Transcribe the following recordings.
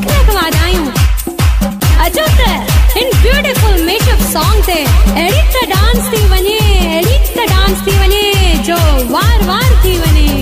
रख वादायूं अचो त इन ब्यूटीफुल मेशअप सॉन्ग ते एडिट त डांस थी वञे जो वार वार थी वञे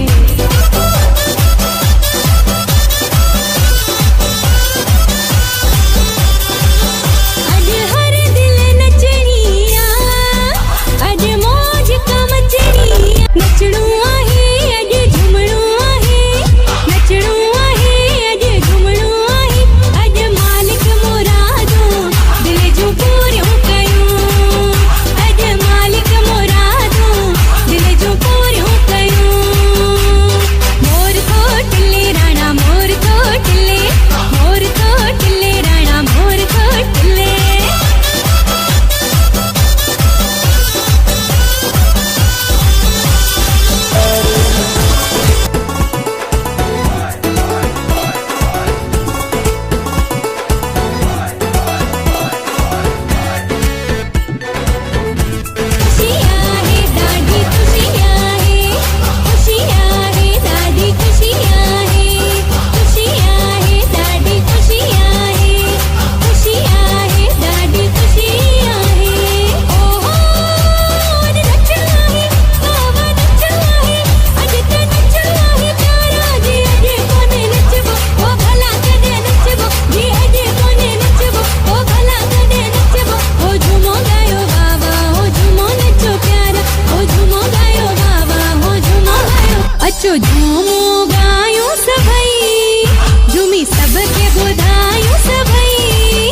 झूमो गायो सभई झूमी सबके बुधायो सभई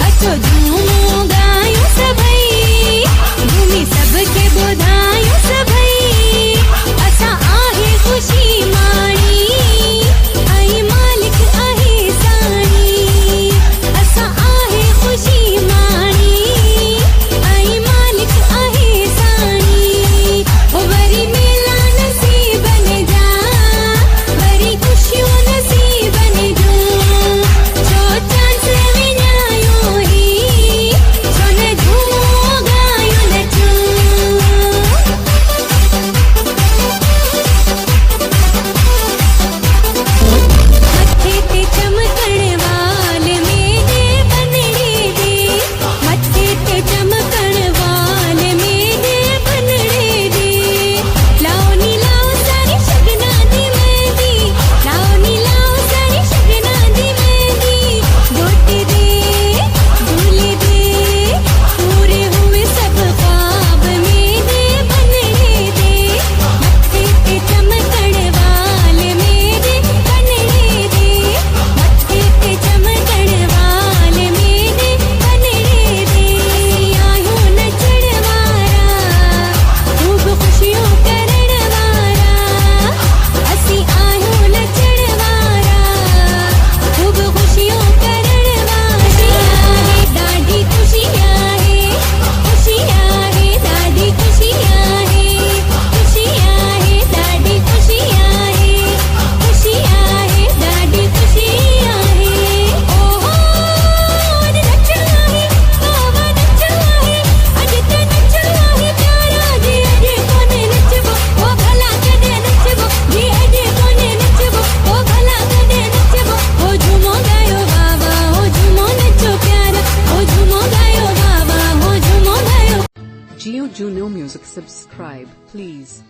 अचो झूमो गायो सभई झूमी सबके बुधायो सभई असा आहे खुशी माणी आई मालिक आहे साणी असा आहे खुशी माणी आई मालिक आहे साणी ओ वरी मेला नसीब ने Geo Juno Music, subscribe please.